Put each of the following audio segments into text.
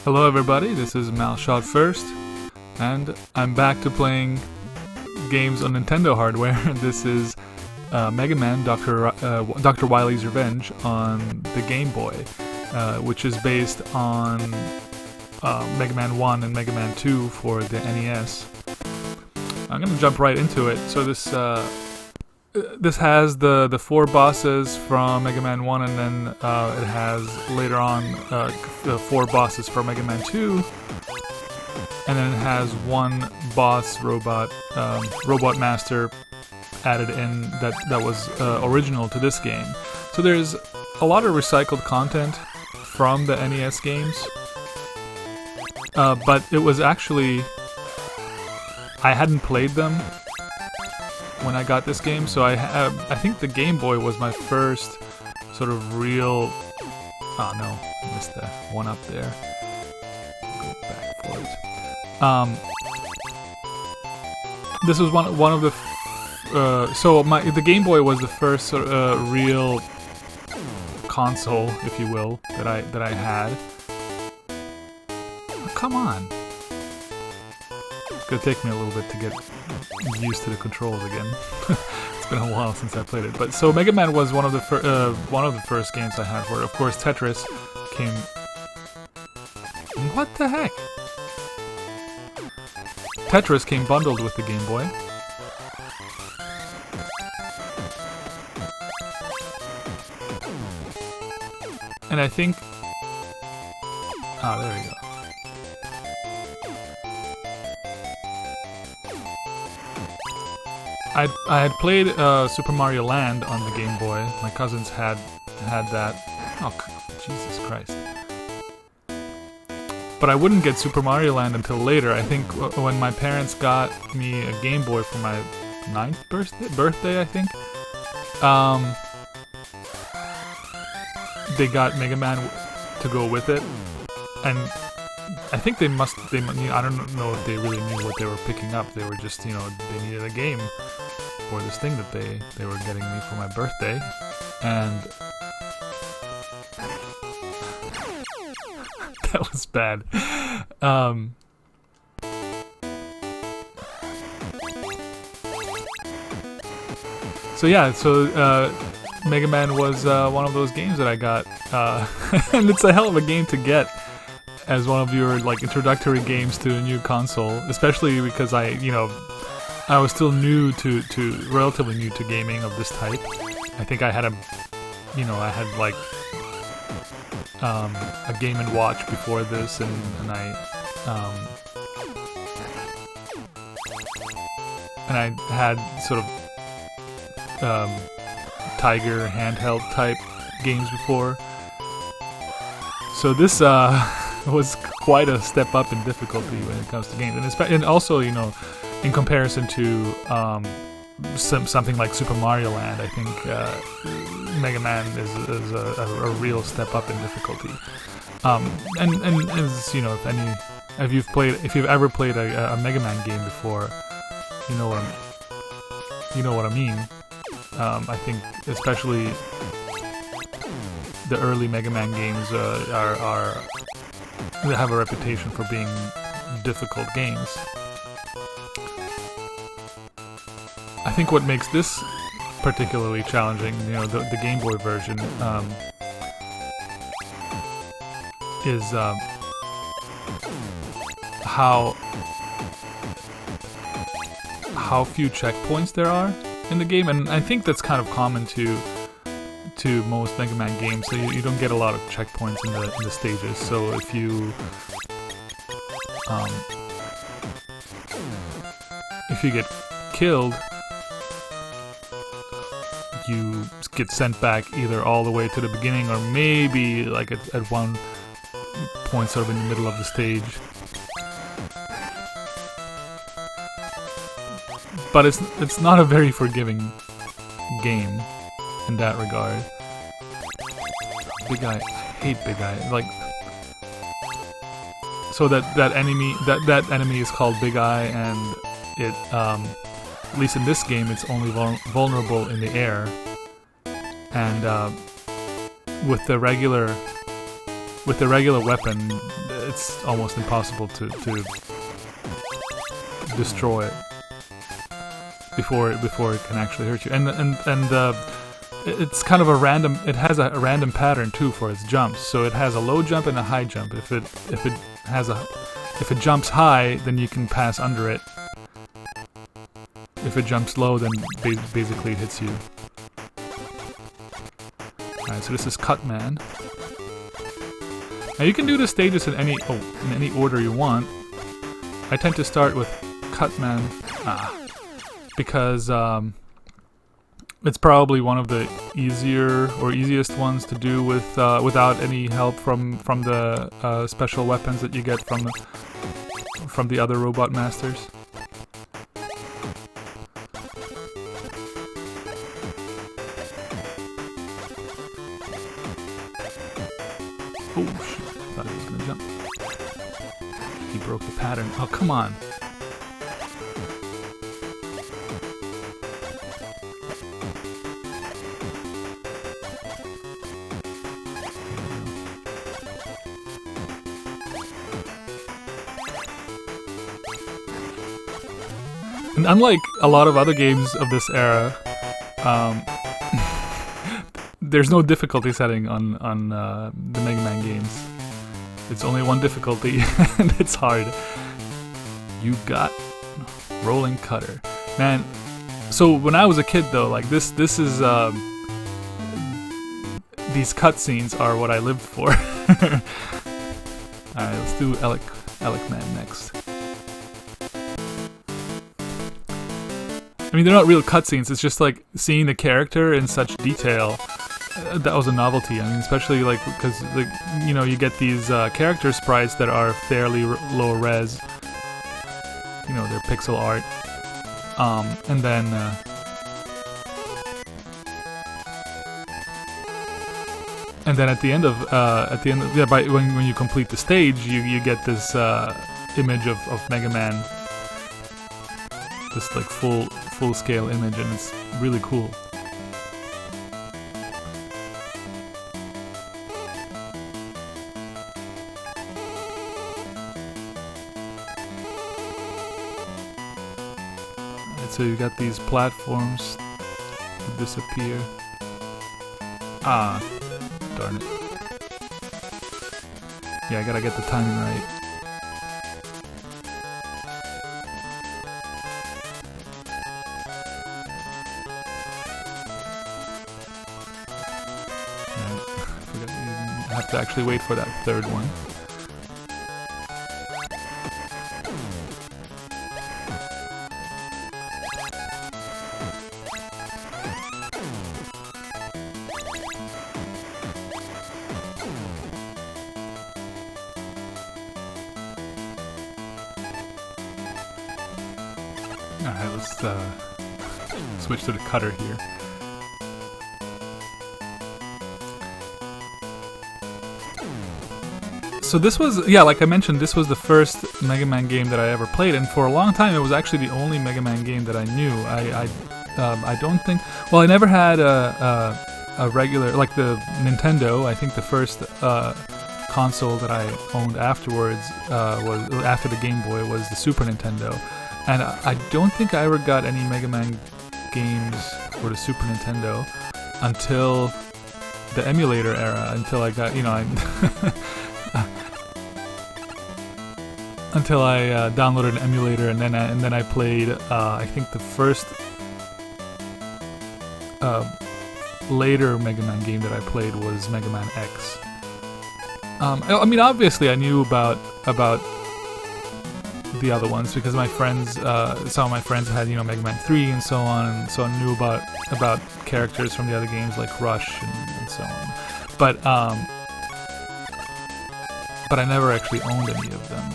Hello everybody, this is Malshot First, and I'm back to playing games on Nintendo hardware. This is Mega Man Dr. Wily's Revenge on the Game Boy, which is based on Mega Man 1 and Mega Man 2 for the NES. I'm going to jump right into it. So this has the four bosses from Mega Man 1, and then it has later on the four bosses for Mega Man 2, and then it has one boss robot master added in that was original to this game. So there's a lot of recycled content from the NES games, but it was actually, I hadn't played them when I got this game, so I think the Game Boy was my first sort of real. Oh no, I missed the one up there. Go back for it. This was one of the. The Game Boy was the first sort of real console, if you will, that I had. Oh, come on. It's gonna take me a little bit to get used to the controls again. It's been a while since I played it. But so Mega Man was one of the first games I had for it. Of course, Tetris came. What the heck? Tetris came bundled with the Game Boy. And I think. Ah, there we go. I had played Super Mario Land on the Game Boy. My cousins had that. Oh, Jesus Christ. But I wouldn't get Super Mario Land until later. I think when my parents got me a Game Boy for my 9th birthday, I think. They got Mega Man to go with it. And I think I don't know if they really knew what they were picking up. They were just, they needed a game for this thing that they were getting me for my birthday. And that was bad. Mega Man was one of those games that I got. And it's a hell of a game to get as one of your introductory games to a new console, especially because I was still relatively new to gaming of this type. I think I had a Game & Watch before this, and I had sort of Tiger handheld type games before. So this was quite a step up in difficulty when it comes to games, and also in comparison to something like Super Mario Land, I think Mega Man is a real step up in difficulty. And as if you've ever played a Mega Man game before, you know what I mean. I think especially the early Mega Man games they have a reputation for being difficult games. I think what makes this particularly challenging, the Game Boy version, is how few checkpoints there are in the game, and I think that's kind of common to most Mega Man games. So you don't get a lot of checkpoints in the stages. So if you get killed, you get sent back either all the way to the beginning, or maybe at one point sort of in the middle of the stage. But it's not a very forgiving game in that regard. Big Eye, I hate Big Eye. So that enemy is called Big Eye, and it at least in this game, it's only vulnerable in the air. And with the regular weapon, it's almost impossible to destroy it before it can actually hurt you. And it's kind of a random. It has a random pattern too for its jumps. So it has a low jump and a high jump. If it jumps high, then you can pass under it. If it jumps low, then basically it hits you. Alright, so this is Cutman. Now you can do the stages in any order you want. I tend to start with Cutman because it's probably one of the easiest ones to do with without any help from the special weapons that you get from the other robot masters. Oh shit, I thought he was gonna jump. He broke the pattern. Oh, come on. And unlike a lot of other games of this era, there's no difficulty setting on the Mega Man games. It's only one difficulty, and it's hard. You got Rolling Cutter, man. So when I was a kid, though, like this is these cutscenes are what I lived for. All right, let's do Alec Man next. I mean, they're not real cutscenes. It's just like seeing the character in such detail. That was a novelty. I mean, especially like because you get these character sprites that are fairly low res. They're pixel art. And then at the end of when you complete the stage, you get this image of Mega Man. This like full scale image, and it's really cool. So you got these platforms that disappear. Ah, darn it. Yeah, I gotta get the timing right. I have to actually wait for that third one. Alright, let's switch to the cutter here. So this was, like I mentioned, this was the first Mega Man game that I ever played, and for a long time it was actually the only Mega Man game that I knew. I don't think, well, I never had a regular, like the Nintendo. I think the first console that I owned afterwards was after the Game Boy was the Super Nintendo. And I don't think I ever got any Mega Man games for the Super Nintendo until the emulator era, until I got, until I downloaded an emulator, and then I played, I think the first later Mega Man game that I played was Mega Man X. I mean, obviously I knew about the other ones because my friends, some of my friends had Mega Man 3 and so on, and so I knew about characters from the other games like Rush and so on. But I never actually owned any of them.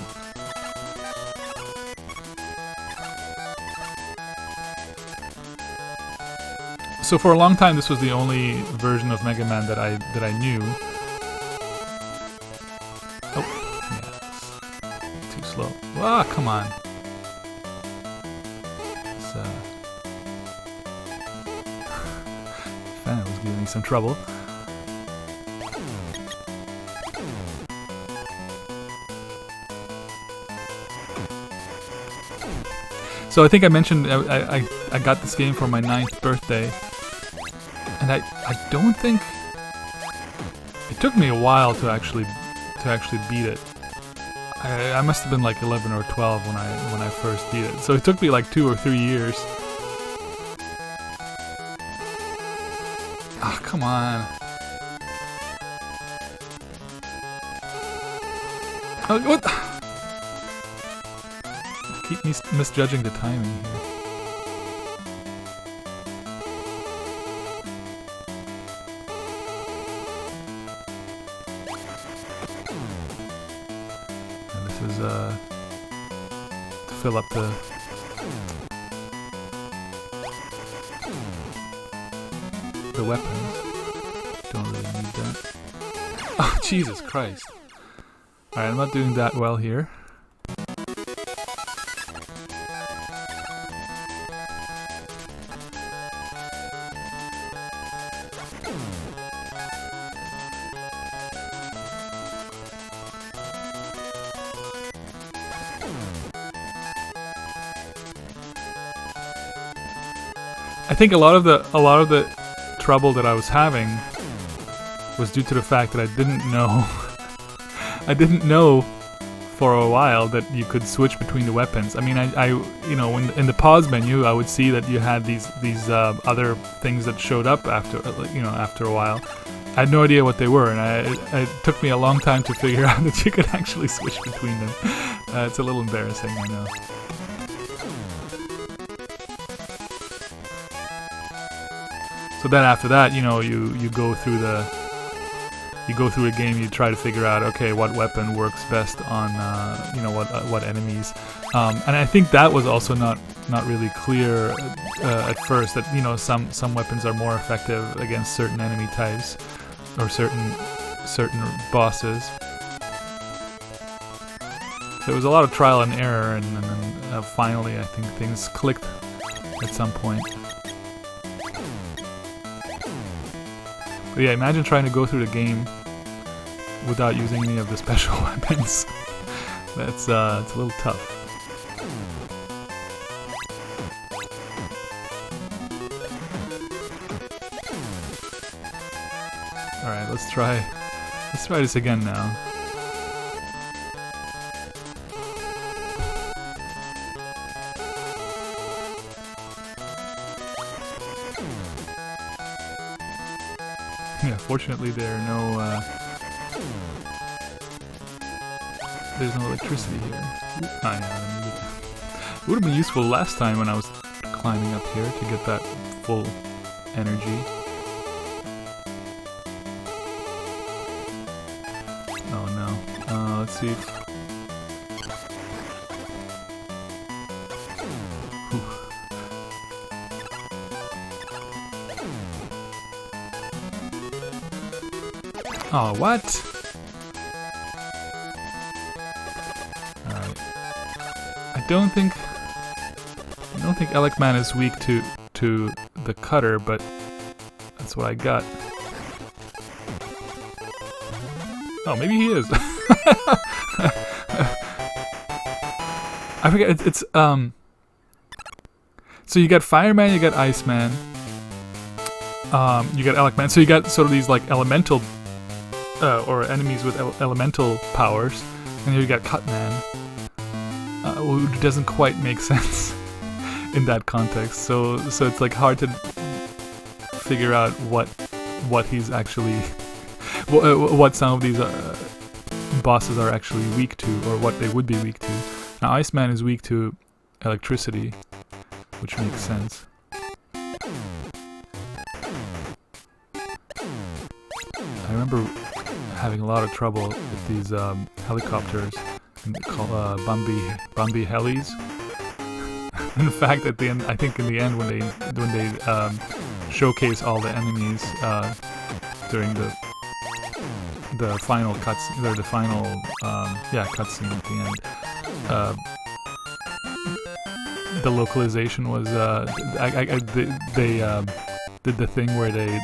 So for a long time, this was the only version of Mega Man that I knew. Slow. Ah, come on. Fan was giving me some trouble. So I think I mentioned I got this game for my 9th birthday, and I don't think it took me a while to actually beat it. I must have been like 11 or 12 when I first beat it. So it took me like 2 or 3 years. Ah, come on. Oh, what? Keep misjudging the timing here. And this is to fill up the weapons. Don't really need that. Oh, Jesus Christ. Alright, I'm not doing that well here. I think a lot of the trouble that I was having was due to the fact that I didn't know for a while that you could switch between the weapons. I mean, I you know, in the pause menu, I would see that you had these other things that showed up after a while. I had no idea what they were, and it took me a long time to figure out that you could actually switch between them. It's a little embarrassing, I know. So then after that, you know, you go through the game. You try to figure out, okay, what weapon works best on what enemies. And I think that was also not really clear at first. That, you know, some weapons are more effective against certain enemy types or certain bosses. So it was a lot of trial and error, and then finally I think things clicked at some point. But yeah, imagine trying to go through the game without using any of the special weapons. It's a little tough. All right, let's try this again now. Yeah, fortunately there's no electricity here. It would have been useful last time when I was climbing up here to get that full energy. Oh no. Let's see if... Oh, what? Alright. I don't think Elecman is weak to the cutter, but that's what I got. Oh, maybe he is. I forget. It's So you got Fireman, you got Iceman, you got Elecman. So you got sort of these like elemental. Or enemies with elemental powers, and here you got Cutman, who doesn't quite make sense in that context. So it's like hard to figure out what he's actually, what some of these bosses are actually weak to, or what they would be weak to. Now Iceman is weak to electricity, which makes sense. I remember having a lot of trouble with these helicopters called Bambi helis. In fact, at the end, I think in the end when they showcase all the enemies during the final cutscene, or the final cutscene at the end, the localization was they did the thing where they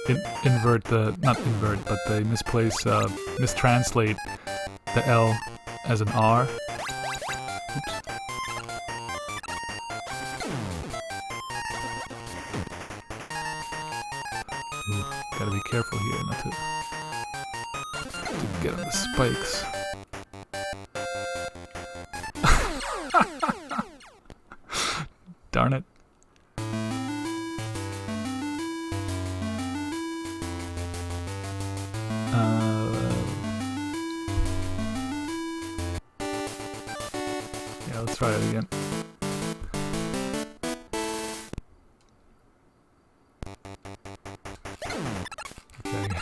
they mistranslate the L as an R. Oops. Gotta be careful here not to get on the spikes. Darn it. Yeah, let's try it again. Okay.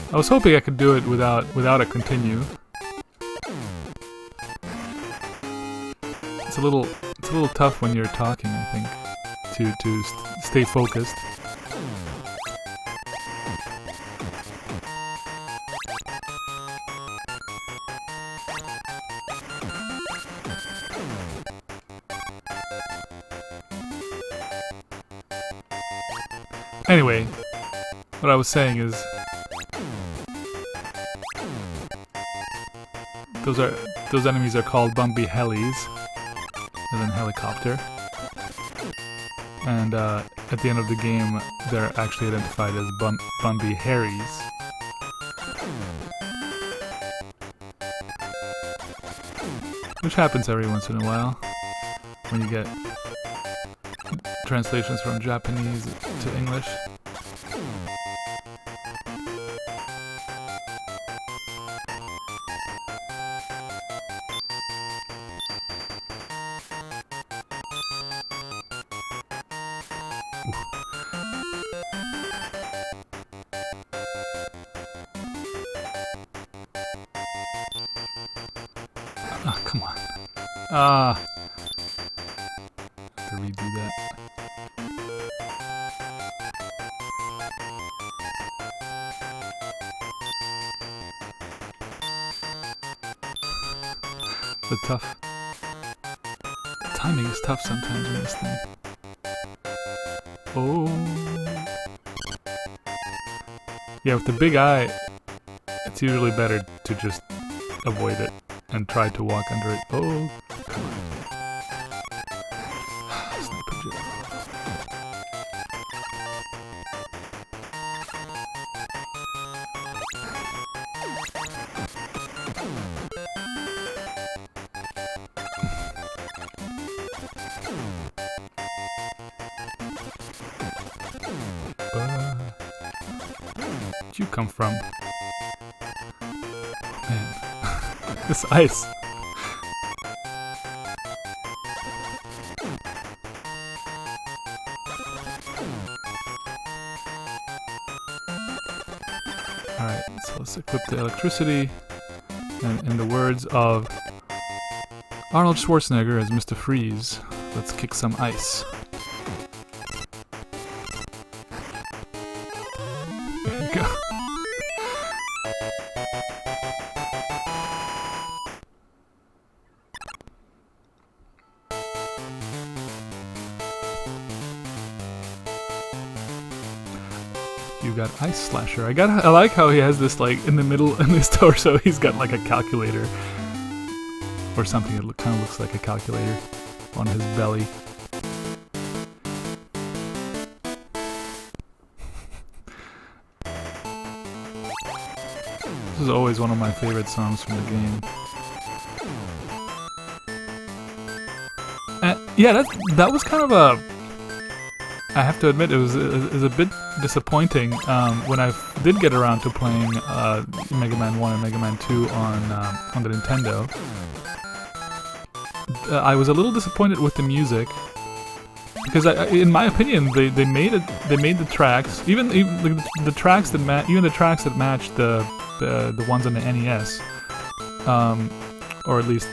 I was hoping I could do it without a continue. It's a little tough when you're talking, I think, to stay focused. Anyway, what I was saying is those enemies are called bumpy helis, as in helicopter. And at the end of the game, they're actually identified as bumpy Harrys. Which happens every once in a while when you get translations from Japanese to English. Oh, come on. Ah. Have to redo that. The timing is tough sometimes in this thing. Oh. Yeah, with the big eye, it's usually better to just avoid it and try to walk under it. Oh, come on. Sniper jab. Where'd you come from? Man. This ice. Alright, so let's equip the electricity. And in the words of Arnold Schwarzenegger as Mr. Freeze, let's kick some ice. There you go. You got Ice Slasher. I like how he has this, like, in the middle in his torso, he's got like a calculator or something. It kind of looks like a calculator on his belly. This is always one of my favorite songs from the game. Yeah, that was kind of a... I have to admit, it was a bit disappointing when I did get around to playing Mega Man 1 and Mega Man 2 on the Nintendo. I was a little disappointed with the music because, in my opinion, they made the tracks, even the tracks that matched the ones on the NES, or at least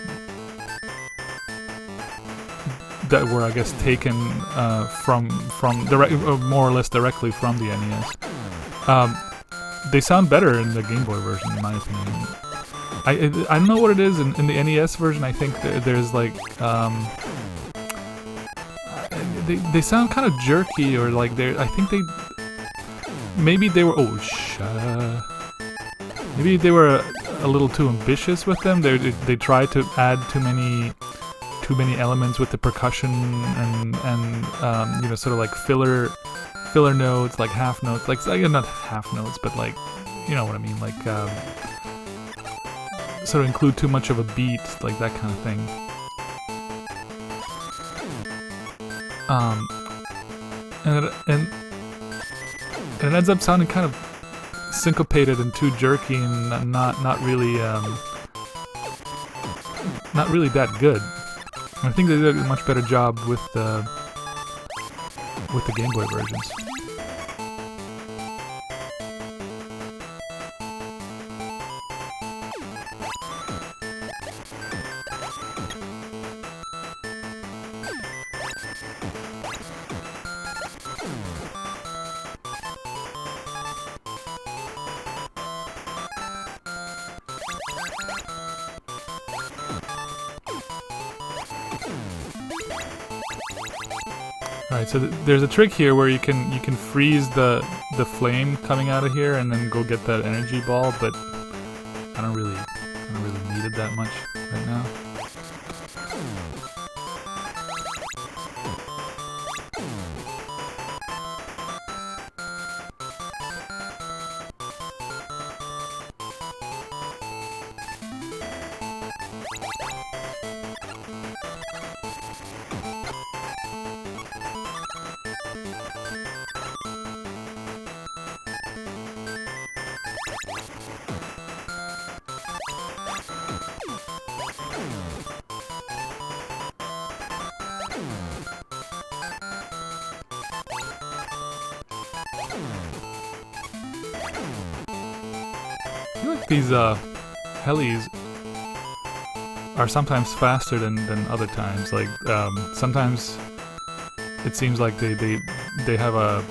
that were, I guess, taken from more or less directly from the NES. They sound better in the Game Boy version, in my opinion. I don't know what it is in the NES version. I think there's like they sound kind of jerky, or like I think maybe they were maybe they were a little too ambitious with them. They tried to add too too many elements with the percussion and you know, sort of like filler notes, like half notes, like not half notes, but like, you know what I mean, like sort of include too much of a beat, like that kind of thing. And it ends up sounding kind of syncopated and too jerky and not really that good. I think they did a much better job with the Game Boy versions. Alright, so there's a trick here where you can freeze the flame coming out of here and then go get that energy ball, but I don't really need it that much right now. I feel like these helis are sometimes faster than other times. Like sometimes it seems like they have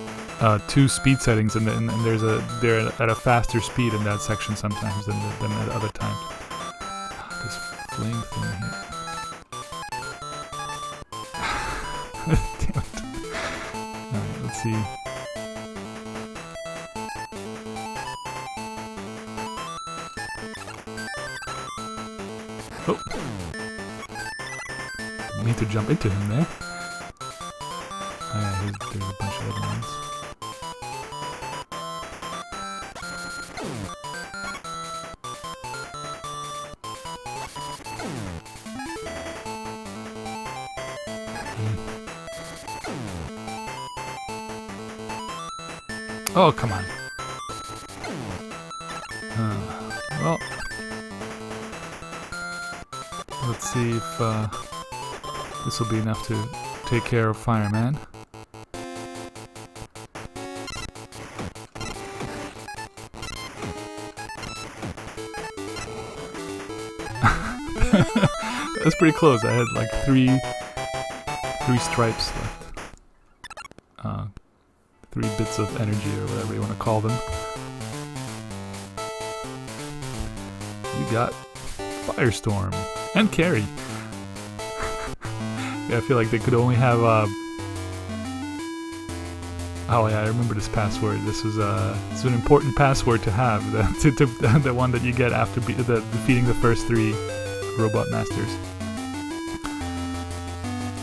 two speed settings, and they're at a faster speed in that section sometimes than at other times. This flame thing here. Damn it. Alright, let's see. Oh! Didn't mean to jump into him there. Oh yeah, there's a bunch of other ones. Oh, come on. Well, let's see if this will be enough to take care of Fireman. That's pretty close. I had like three stripes left. 3 bits of energy, or whatever you want to call them. You got Firestorm and Carry. Yeah, I feel like they could only have. Oh yeah, I remember this password. This is an important password to have. The one that you get after defeating the first 3 Robot Masters.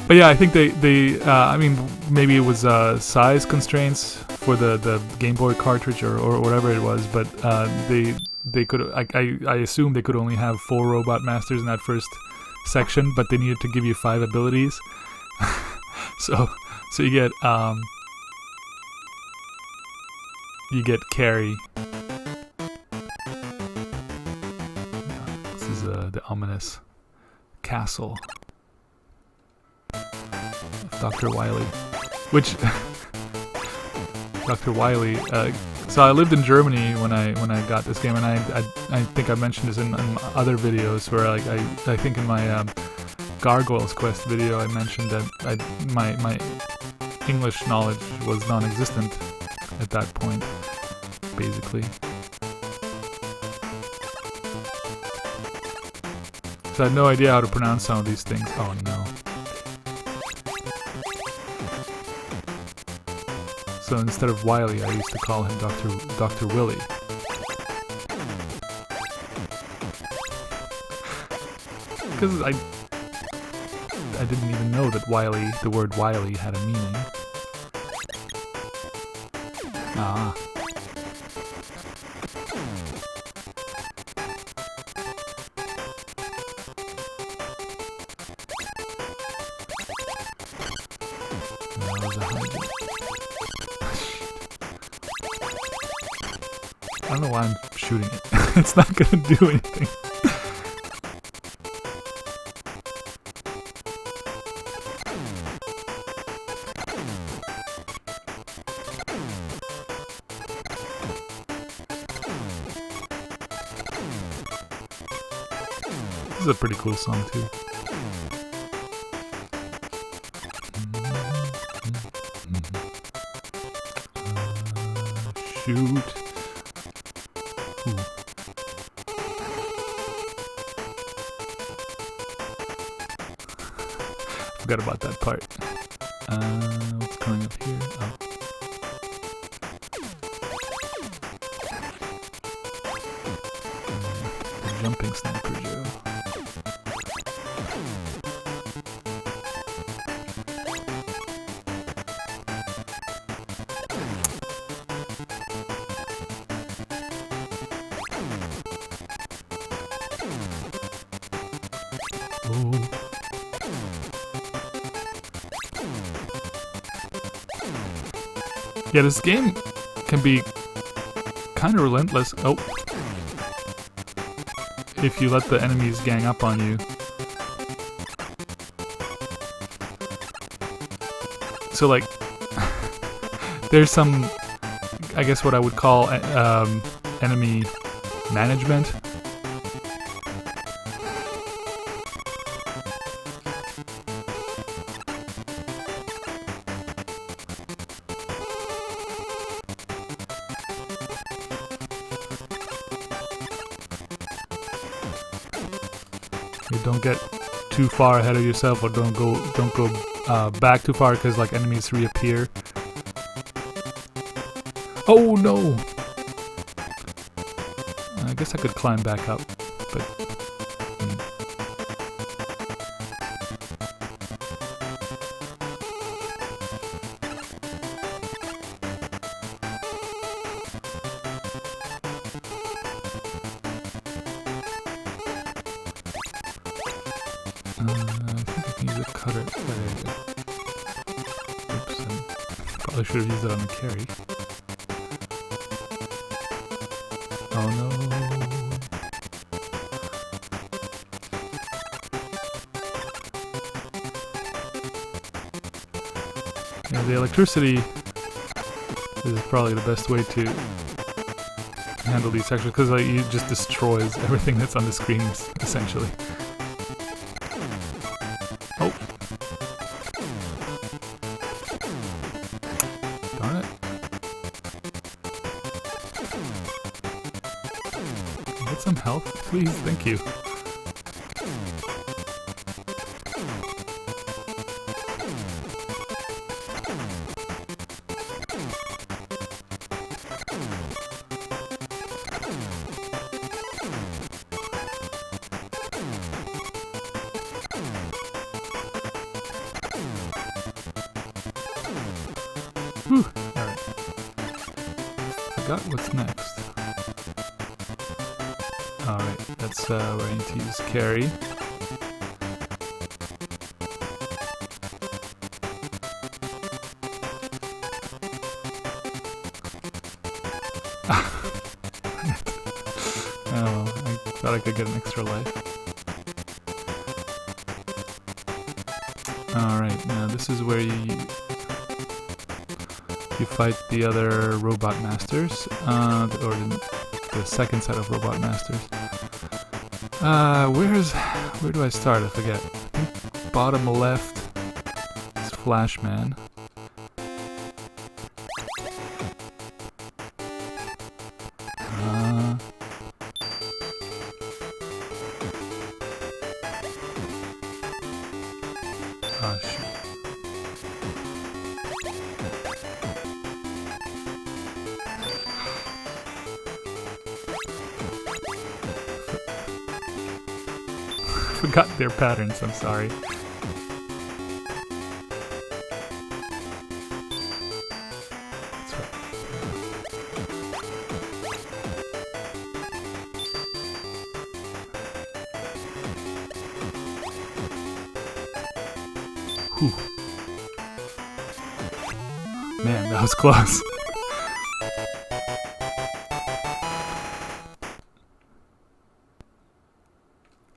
But yeah, I think they I mean, maybe it was size constraints for the Game Boy cartridge or whatever it was, but they could, I assume they could only have 4 Robot Masters in that first section, but they needed to give you 5 abilities. so you get Carry. This is the ominous castle of Dr. Wily, which Dr. Wily. So I lived in Germany when I got this game, and I think I mentioned this in other videos where like I think in my Gargoyles Quest video I mentioned that my English knowledge was non-existent at that point, basically. So I had no idea how to pronounce some of these things. Oh no. So instead of Wily, I used to call him Dr. Willy. Because I didn't even know that Wily, the word Wily, had a meaning. Ah. That was a high jump. I don't know why I'm shooting it. It's not gonna do anything. This is a pretty cool song too. Shoot. Ooh. Forgot about that part. What's going up here? Oh. Jumping sniper Joe. Oh. Yeah, this game can be kind of relentless. Oh. If you let the enemies gang up on you. So like, there's some, I guess what I would call enemy management. You don't get too far ahead of yourself, or don't go back too far, because like enemies reappear. Oh no! I guess I could climb back up, but I think I can use a cutter. Oh, there you go. Oops, I probably should have used it on the carry. Oh no. Yeah, the electricity is probably the best way to handle these sections, because like, it just destroys everything that's on the screen, essentially. Oh. Darn it. Get some health, please? Thank you. Whew. Alright. Forgot what's next. Alright, that's where I need to use carry. Oh, I thought I could get an extra life. Alright, now this is where you fight the other robot masters, or the second set of robot masters. Where do I start? I forget. I think bottom left is Flashman. Oh shoot. Forgot their patterns, I'm sorry. Whew. Man, that was close.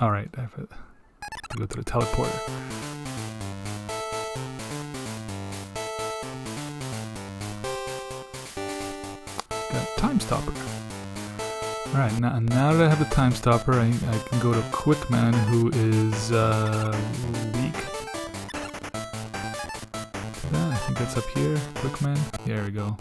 Alright, I have to go to the teleporter. Got a time stopper. Alright, now that I have the time stopper, I can go to Quickman, who is weak. I think that's up here. Quickman. There we go.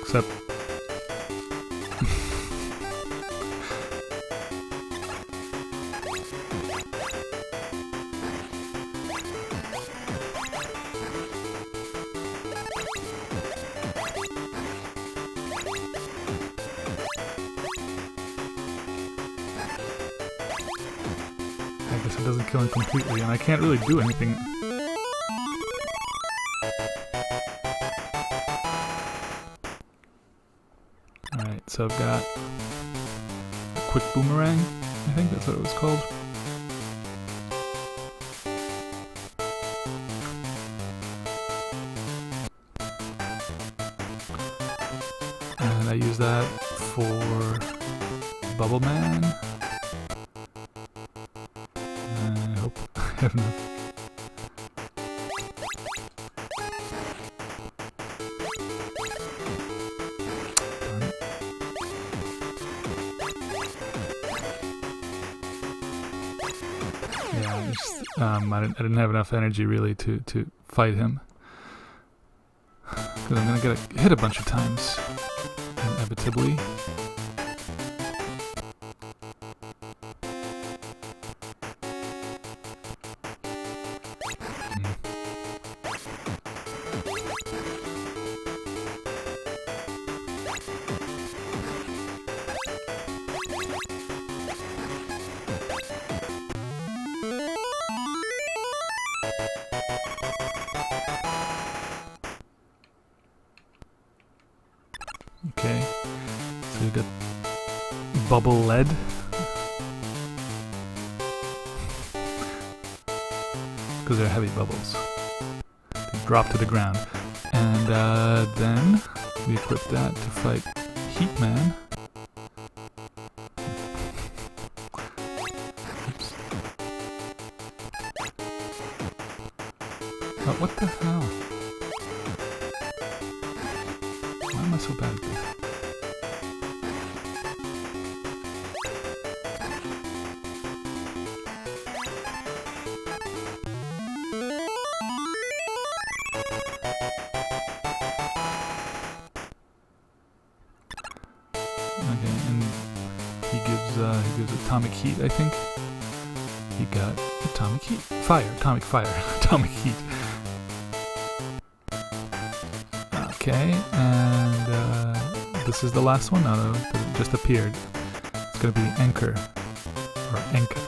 Except I guess it doesn't kill him completely, and I can't really do anything. Alright, so I've got a quick boomerang, I think that's what it was called. And I use that for Bubble Man. I hope I have enough. I didn't have enough energy really to fight him. Because I'm gonna get hit a bunch of times, inevitably. Okay, so we got bubble lead. Because they're heavy bubbles. They drop to the ground. And then we equip that to fight Heat Man. Oops. Oh, what the hell? Why am I so bad at this? Okay, and he gives atomic heat, I think. He got atomic heat. Atomic fire. Atomic heat. Okay, and this is the last one? No, it just appeared. It's gonna be Anchor. Or Enka.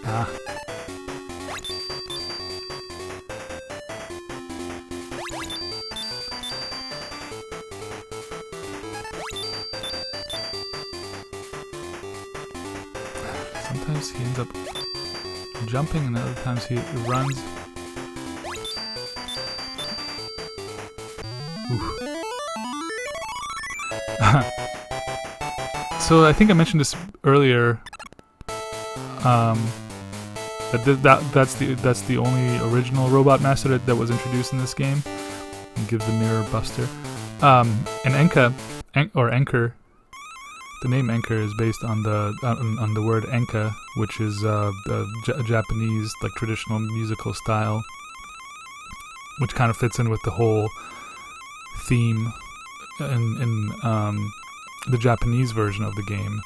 Ah. Sometimes he ends up jumping and other times he runs. Oof. So I think I mentioned this earlier. That's the only original Robot Master that was introduced in this game. And gives the Mirror Buster. And Enka, or Anchor. The name Anchor is based on the word Enka, which is a Japanese like traditional musical style, which kind of fits in with the whole theme in the Japanese version of the game,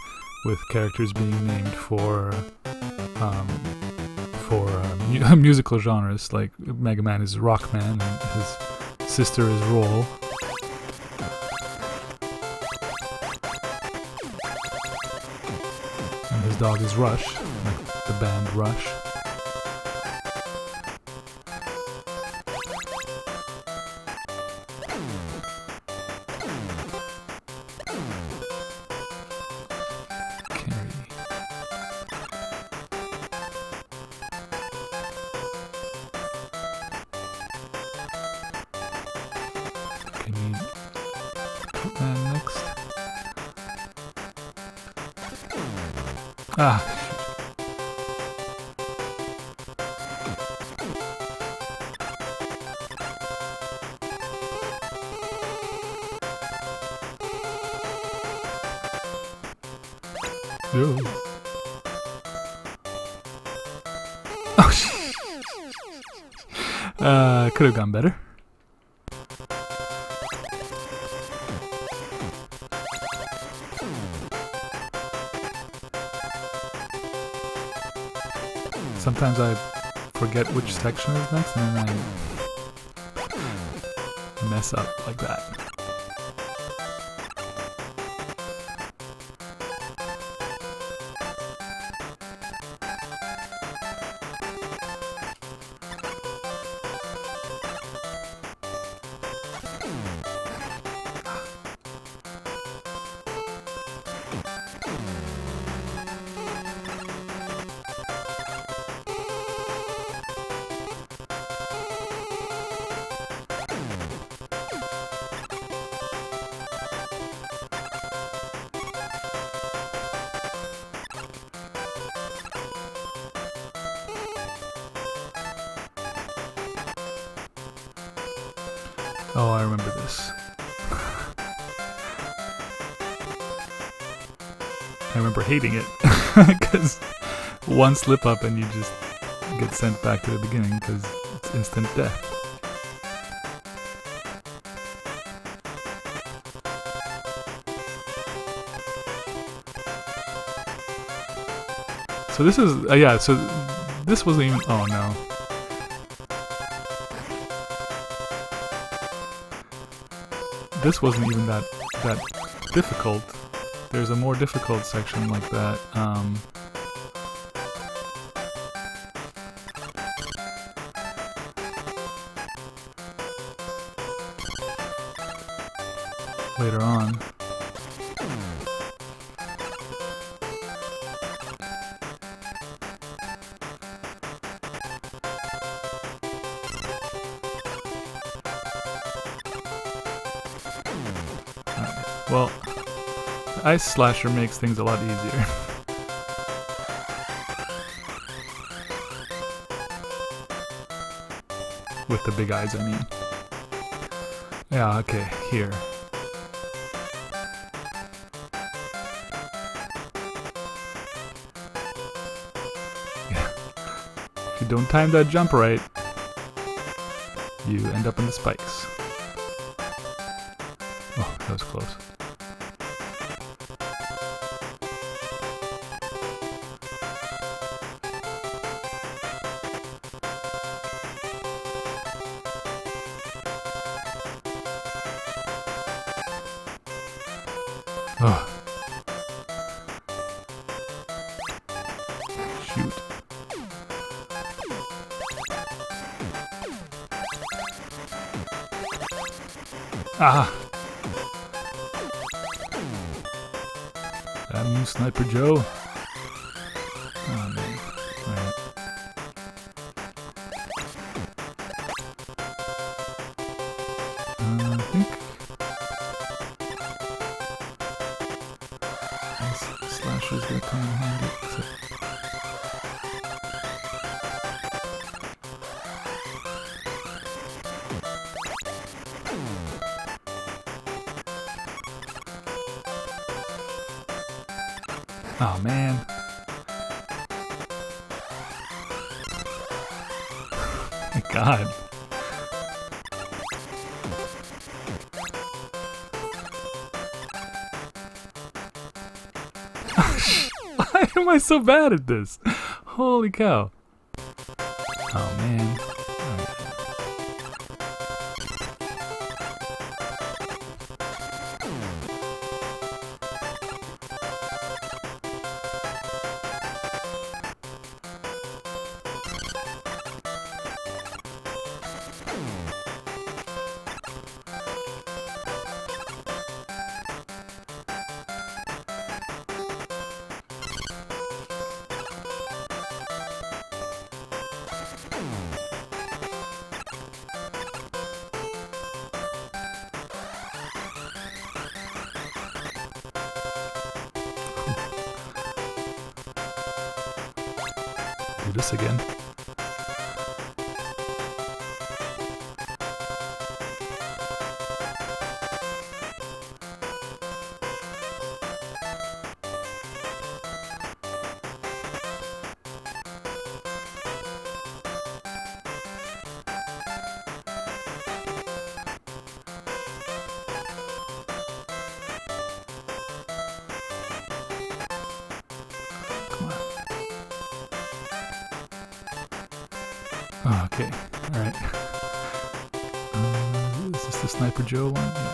with characters being named for musical genres. Like Mega Man is Rockman, and his sister is Roll. This dog is Rush, like the band Rush. And next. Ah. Yo. Oh, could have gone better. Sometimes I forget which section is next, and then I mess up like that. Oh, I remember this. I remember hating it because one slip up and you just get sent back to the beginning because it's instant death. So this is yeah. So this wasn't even. Oh no. This wasn't even that difficult. There's a more difficult section like that. Later on. Well, the Ice Slasher makes things a lot easier. With the big eyes, I mean. Yeah, okay, here. Yeah. If you don't time that jump right, you end up in the spikes. Oh, that was close. Oh. Shoot. Ah! Damn you, Sniper Joe. Oh man. Alright. I think Slasher's gonna come in handy. Oh man. My God. Why am I so bad at this? Holy cow. Oh man. this again. Oh, okay, alright. Is this the Sniper Joe one? Yeah.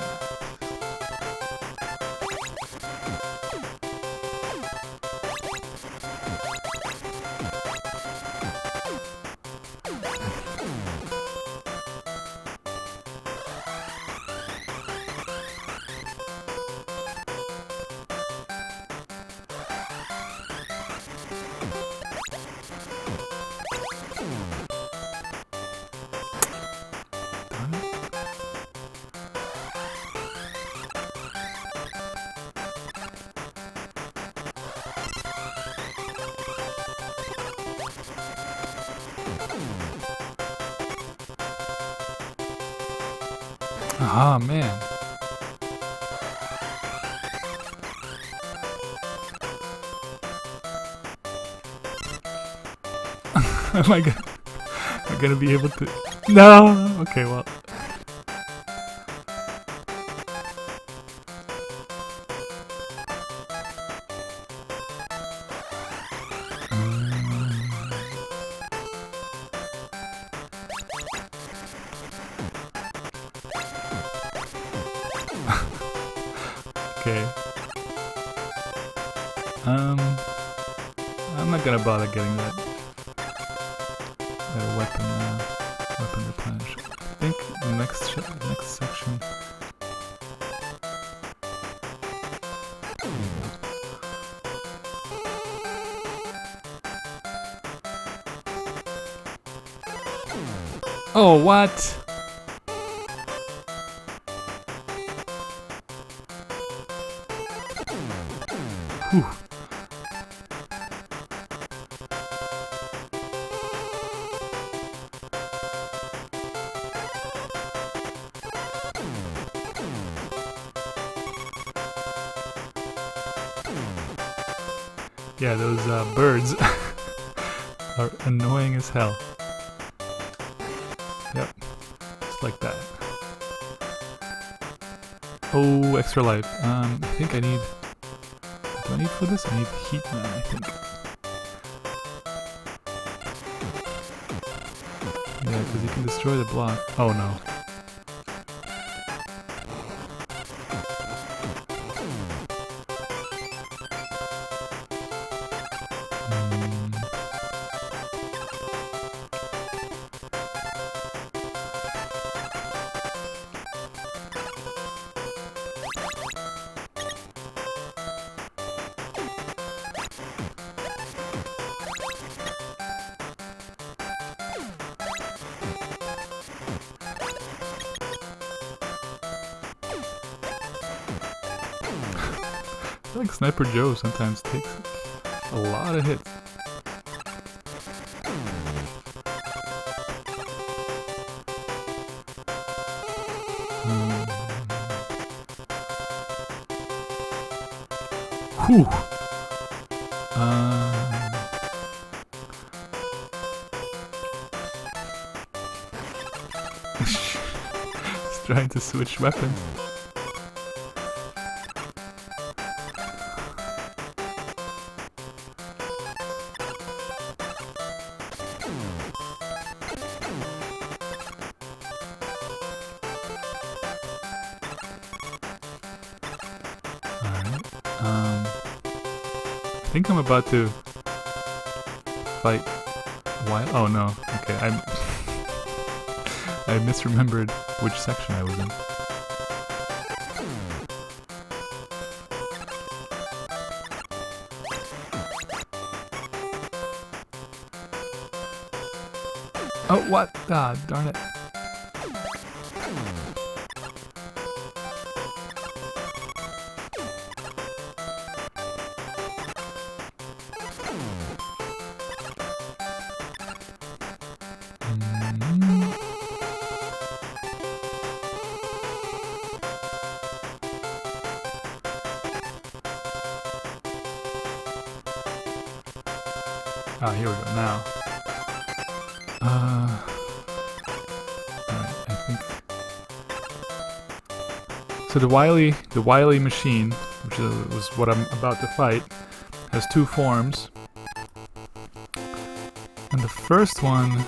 Ah, man. Am I gonna be able to? No. Okay, well. Okay. I'm not gonna bother getting that weapon replenished. I think the next section. Oh, what? Whew. Yeah, those birds are annoying as hell. Yep, just like that. Oh, extra life. I think I need... Do I need for this? I need heat man, I think. Yeah, because you can destroy the block. Oh no. I feel like Sniper Joe sometimes takes a lot of hits. Whew. He's trying to switch weapons. I think I'm about to fight Wily. Oh no, okay, I misremembered which section I was in. Oh, what? Ah, darn it. Ah, here we go. Now. Alright, I think. So the Wily machine, which was what I'm about to fight, has two forms. And the first one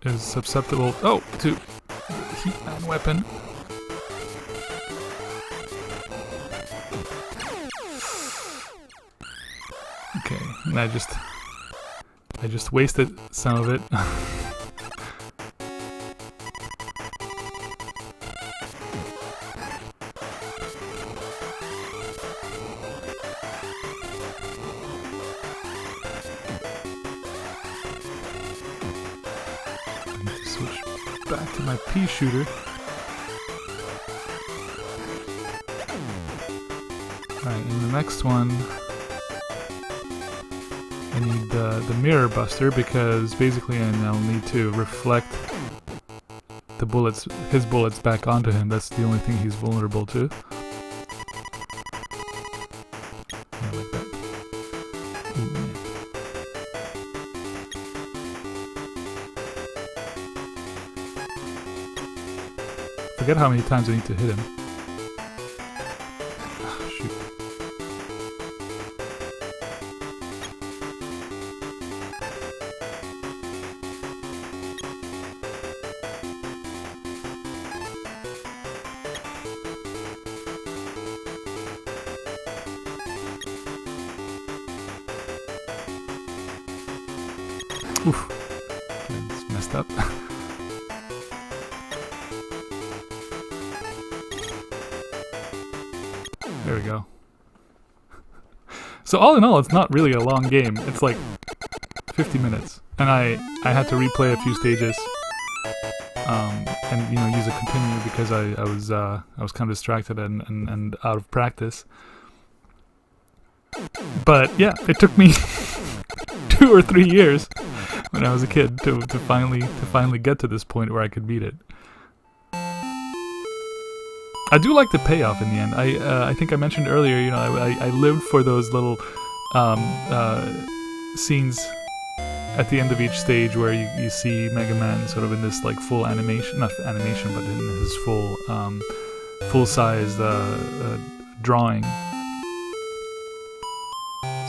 is susceptible to heat and weapon. Okay, and I just wasted some of it. Switch back to my pea shooter. Alright, and the next one, I need the mirror buster because basically I'll need to reflect the bullets, his bullets back onto him. That's the only thing he's vulnerable to. I like that. Ooh, man. Forget how many times I need to hit him. Ah, shoot. Oof. Okay, it's messed up. There we go. So all in all, it's not really a long game. It's like 50 minutes, and I had to replay a few stages, and use a continue because I was kind of distracted and out of practice. But yeah, it took me 2 or 3 years when I was a kid to finally get to this point where I could beat it. I do like the payoff in the end. I think I mentioned earlier, I lived for those little scenes at the end of each stage where you see Mega Man sort of in this like full animation, not animation, but in his full-sized drawing.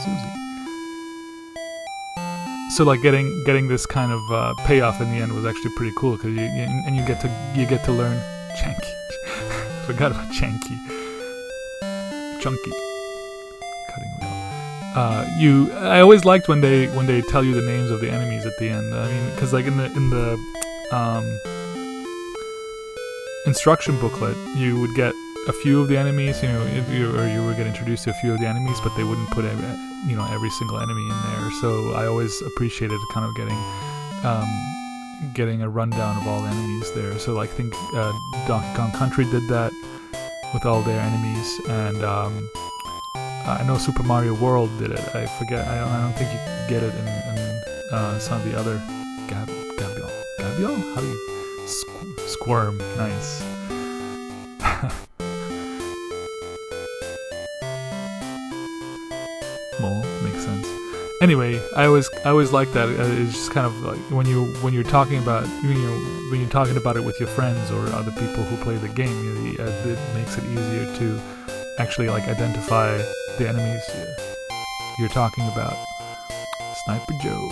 Susie. So like getting this kind of payoff in the end was actually pretty cool because you get to learn Janky. Forgot about Chunky. Cutting wheel. I always liked when they tell you the names of the enemies at the end. I mean, because like in the instruction booklet, you would get a few of the enemies, you would get introduced to a few of the enemies, but they wouldn't put every single enemy in there. So I always appreciated kind of getting a rundown of all the enemies there. So like, I think Donkey Kong Country did that with all their enemies, and I know Super Mario World did it. I forget. I don't think you could get it in some of the other Gabion. How do you squirm? Nice. Mole makes sense. Anyway, I always like that. It's just kind of like when you're talking about when you're talking about it with your friends or other people who play the game, it makes it easier to actually like identify the enemies you're talking about. Sniper Joe.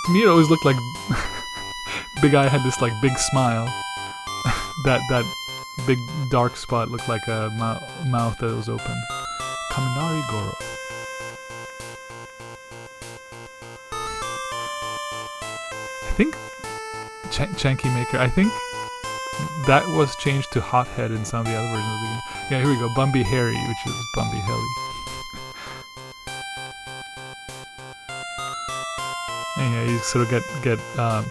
To me, it always looked like Big Eye had this like big smile. that big dark spot looked like a mouth that was open. Kaminari Goro. I think Chanky Maker. I think that was changed to Hothead in some of the other versions of the game. Yeah, here we go. Bumby Harry, which is Bumby Helly. And yeah, you sort of get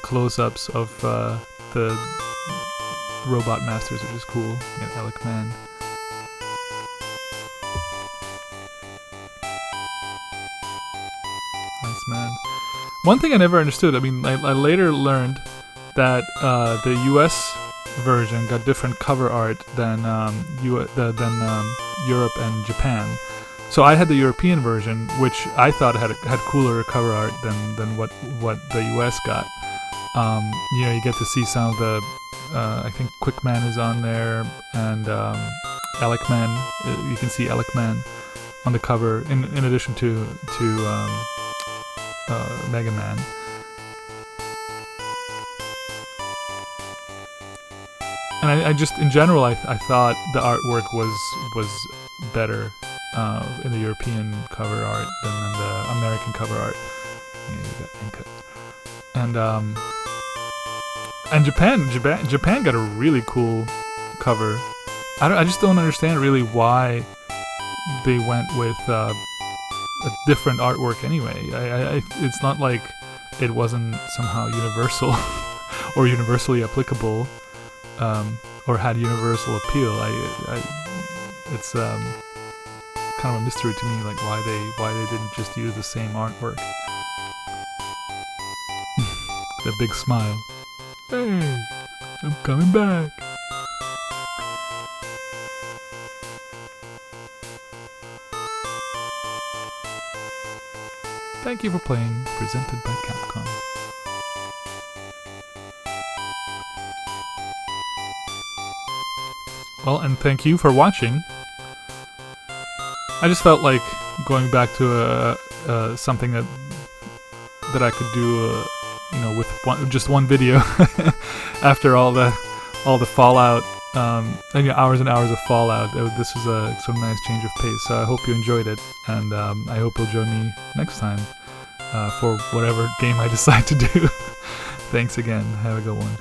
close-ups of the Robot Masters, which is cool. You got Alec Man. Nice, man. One thing I never understood, I mean, I later learned that the US version got different cover art than Europe and Japan. So I had the European version, which I thought had cooler cover art than what the US got. You get to see some of the I think Quickman is on there, and Elecman. You can see Elecman on the cover in addition to Mega Man. And I just, in general, I thought the artwork was better in the European cover art than in the American cover art. Yeah, you got Incut. And Japan got a really cool cover. I just don't understand really why they went with a different artwork anyway. It's not like it wasn't somehow universal or universally applicable. Or had universal appeal. It's kind of a mystery to me, like why they didn't just use the same artwork. The big smile. Hey, I'm coming back. Thank you for playing, presented by Capcom. Well, and thank you for watching. I just felt like going back to something that I could do, with just one video after all the Fallout, hours and hours of Fallout. This was a sort of nice change of pace. So I hope you enjoyed it, and I hope you'll join me next time for whatever game I decide to do. Thanks again. Have a good one.